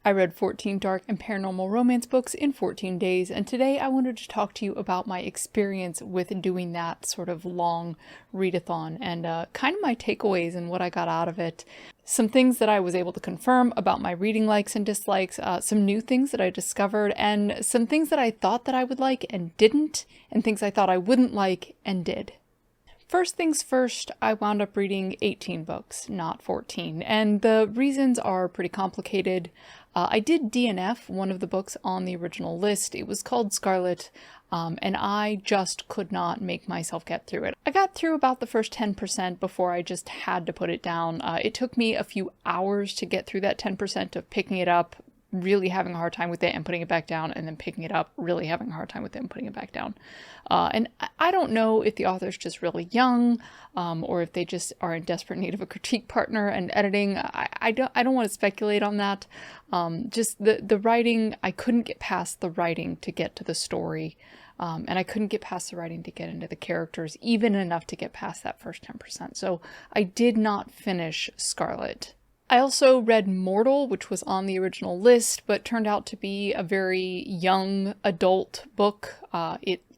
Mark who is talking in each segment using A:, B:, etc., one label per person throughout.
A: I read 14 dark and paranormal romance books in 14 days, and today I wanted to talk to you about my experience with doing that sort of long readathon and kind of my takeaways and what I got out of it. Some things that I was able to confirm about my reading likes and dislikes, some new things that I discovered, and some things that I thought that I would like and didn't, and things I thought I wouldn't like and did. First things first, I wound up reading 18 books, not 14, and the reasons are pretty complicated. I did DNF one of the books on the original list. It was called Scarlet, and I just could not make myself get through it. I got through about the first 10% before I just had to put it down. It took me a few hours to get through that 10% of picking it up, really having a hard time with it and putting it back down, and then picking it up, really having a hard time with it and putting it back down. And I don't know if the author's just really young, or if they just are in desperate need of a critique partner and editing. I don't want to speculate on that. Just the writing, I couldn't get past the writing to get to the story. And I couldn't get past the writing to get into the characters, even enough to get past that first 10%. So I did not finish Scarlet. I also read Mortal, which was on the original list, but turned out to be a very young adult book.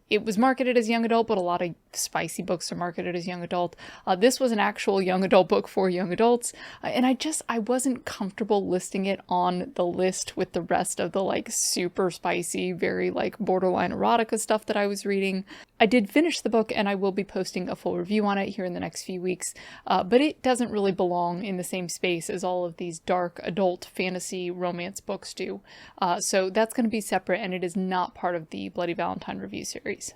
A: It was marketed as young adult, but a lot of spicy books are marketed as young adult. This was an actual young adult book for young adults, and I wasn't comfortable listing it on the list with the rest of the like super spicy, very like borderline erotica stuff that I was reading. I did finish the book, and I will be posting a full review on it here in the next few weeks, but it doesn't really belong in the same space as all of these dark adult fantasy romance books do. So that's going to be separate, and it is not part of the Bloody Valentine review series.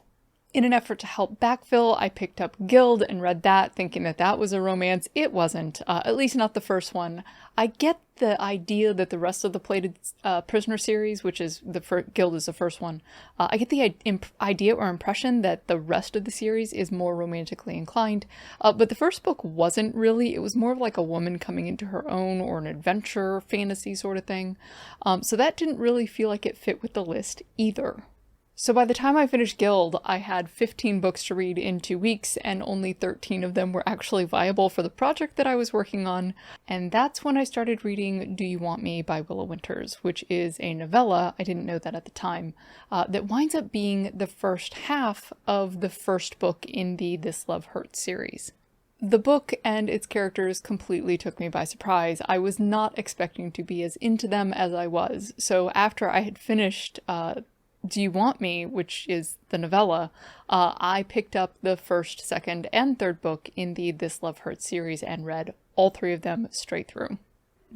A: In an effort to help backfill, I picked up Guild and read that, thinking that that was a romance. It wasn't, at least not the first one. I get the idea that the rest of the Plated Prisoner series, which is Guild is the first one, I get the idea or impression that the rest of the series is more romantically inclined, but the first book wasn't really. It was more of like a woman coming into her own or an adventure fantasy sort of thing, so that didn't really feel like it fit with the list either. So by the time I finished Guild, I had 15 books to read in 2 weeks, and only 13 of them were actually viable for the project that I was working on. And that's when I started reading Do You Want Me by Willow Winters, which is a novella, I didn't know that at the time, that winds up being the first half of the first book in the This Love Hurts series. The book and its characters completely took me by surprise. I was not expecting to be as into them as I was. So after I had finished Do You Want Me, which is the novella, I picked up the first, second, and third book in the This Love Hurts series and read all 3 of them straight through.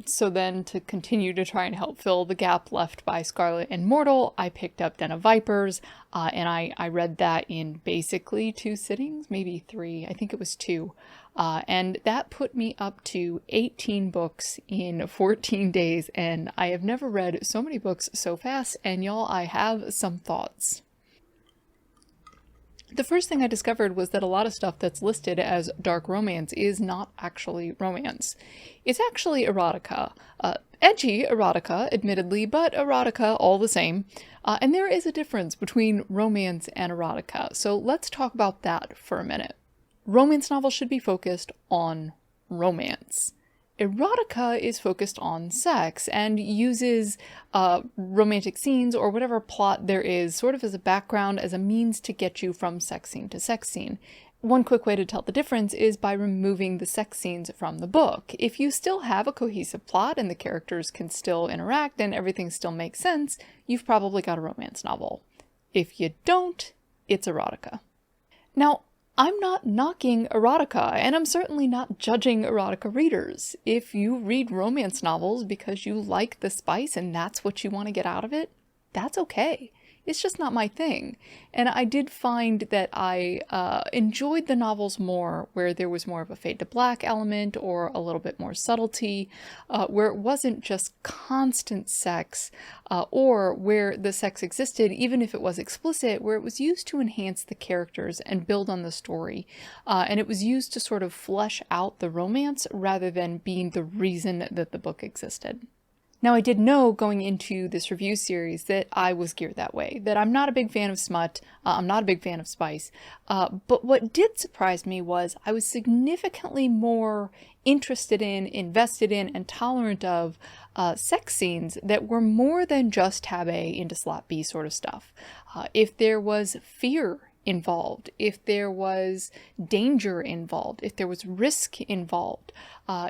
A: So then, to continue to try and help fill the gap left by Scarlet and Mortal, I picked up Den of Vipers, and I read that in basically 2 sittings, maybe 3, I think it was 2. And that put me up to 18 books in 14 days, and I have never read so many books so fast, and y'all, I have some thoughts. The first thing I discovered was that a lot of stuff that's listed as dark romance is not actually romance. It's actually erotica. Edgy erotica, admittedly, but erotica all the same. And there is a difference between romance and erotica, so let's talk about that for a minute. Romance novels should be focused on romance. Erotica is focused on sex and uses romantic scenes or whatever plot there is sort of as a background, as a means to get you from sex scene to sex scene. One quick way to tell the difference is by removing the sex scenes from the book. If you still have a cohesive plot and the characters can still interact and everything still makes sense, you've probably got a romance novel. If you don't, it's erotica. Now, I'm not knocking erotica, and I'm certainly not judging erotica readers. If you read romance novels because you like the spice and that's what you want to get out of it, that's okay. It's just not my thing. And I did find that I enjoyed the novels more where there was more of a fade to black element or a little bit more subtlety, where it wasn't just constant sex, or where the sex existed, even if it was explicit, where it was used to enhance the characters and build on the story. And it was used to sort of flesh out the romance rather than being the reason that the book existed. Now, I did know going into this review series that I was geared that way, that I'm not a big fan of smut, I'm not a big fan of spice, but what did surprise me was I was significantly more interested in, invested in, and tolerant of sex scenes that were more than just tab A into slot B sort of stuff. If there was fear involved, if there was danger involved, if there was risk involved.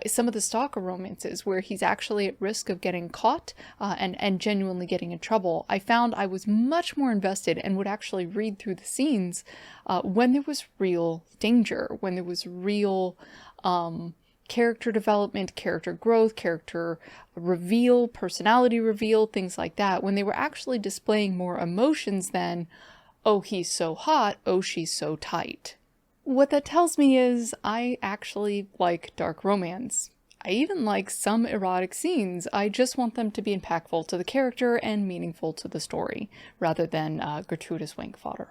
A: Some of the stalker romances where he's actually at risk of getting caught and genuinely getting in trouble, I found I was much more invested and would actually read through the scenes when there was real danger, when there was real character development, character growth, character reveal, personality reveal, things like that, when they were actually displaying more emotions than, oh, he's so hot, oh, she's so tight. What that tells me is I actually like dark romance. I even like some erotic scenes. I just want them to be impactful to the character and meaningful to the story, rather than gratuitous wank fodder.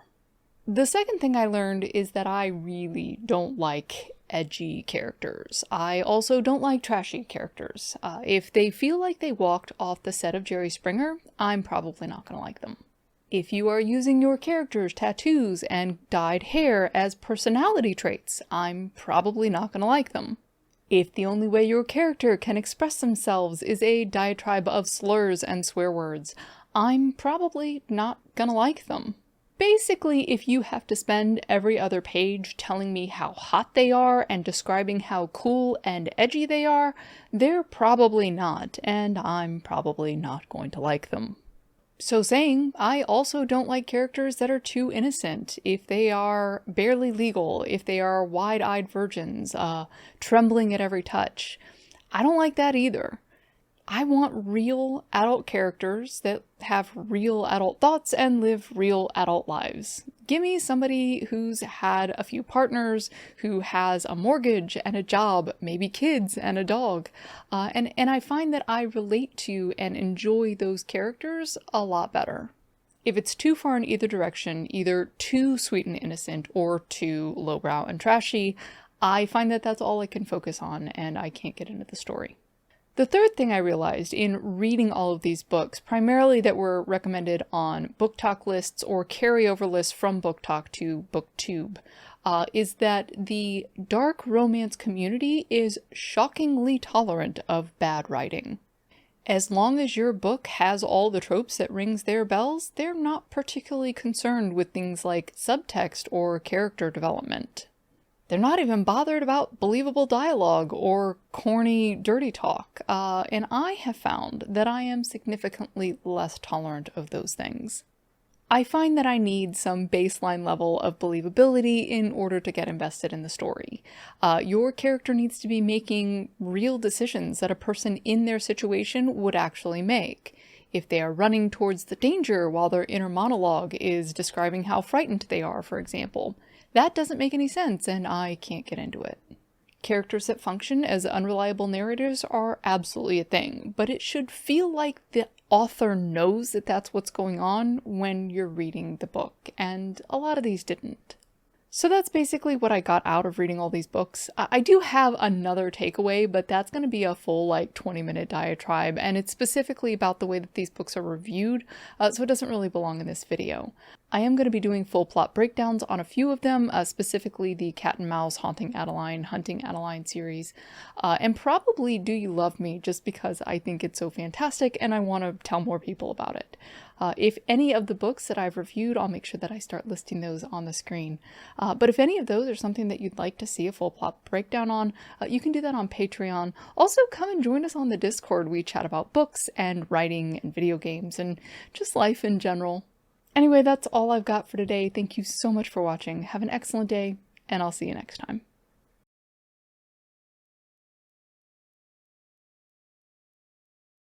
A: The second thing I learned is that I really don't like edgy characters. I also don't like trashy characters. If they feel like they walked off the set of Jerry Springer, I'm probably not going to like them. If you are using your character's tattoos and dyed hair as personality traits, I'm probably not going to like them. If the only way your character can express themselves is a diatribe of slurs and swear words, I'm probably not going to like them. Basically, if you have to spend every other page telling me how hot they are and describing how cool and edgy they are, they're probably not, and I'm probably not going to like them. So saying, I also don't like characters that are too innocent. If they are barely legal, if they are wide-eyed virgins, trembling at every touch, I don't like that either. I want real adult characters that have real adult thoughts and live real adult lives. Give me somebody who's had a few partners, who has a mortgage and a job, maybe kids and a dog. And I find that I relate to and enjoy those characters a lot better. If it's too far in either direction, either too sweet and innocent or too lowbrow and trashy, I find that that's all I can focus on and I can't get into the story. The third thing I realized in reading all of these books, primarily that were recommended on BookTok lists or carryover lists from BookTok to BookTube, is that the dark romance community is shockingly tolerant of bad writing. As long as your book has all the tropes that rings their bells, they're not particularly concerned with things like subtext or character development. They're not even bothered about believable dialogue or corny, dirty talk, and I have found that I am significantly less tolerant of those things. I find that I need some baseline level of believability in order to get invested in the story. Your character needs to be making real decisions that a person in their situation would actually make. If they are running towards the danger while their inner monologue is describing how frightened they are, for example, that doesn't make any sense and I can't get into it. Characters that function as unreliable narrators are absolutely a thing, but it should feel like the author knows that that's what's going on when you're reading the book, and a lot of these didn't. So that's basically what I got out of reading all these books. I do have another takeaway, but that's going to be a full 20-minute diatribe, and it's specifically about the way that these books are reviewed, so it doesn't really belong in this video. I am going to be doing full plot breakdowns on a few of them, specifically the Cat and Mouse Haunting Adeline, Hunting Adeline series, and probably Do You Love Me, just because I think it's so fantastic and I want to tell more people about it. If any of the books that I've reviewed, I'll make sure that I start listing those on the screen. But if any of those are something that you'd like to see a full plot breakdown on, you can do that on Patreon. Also, come and join us on the Discord. We chat about books and writing and video games and just life in general. Anyway, that's all I've got for today. Thank you so much for watching. Have an excellent day, and I'll see you next time.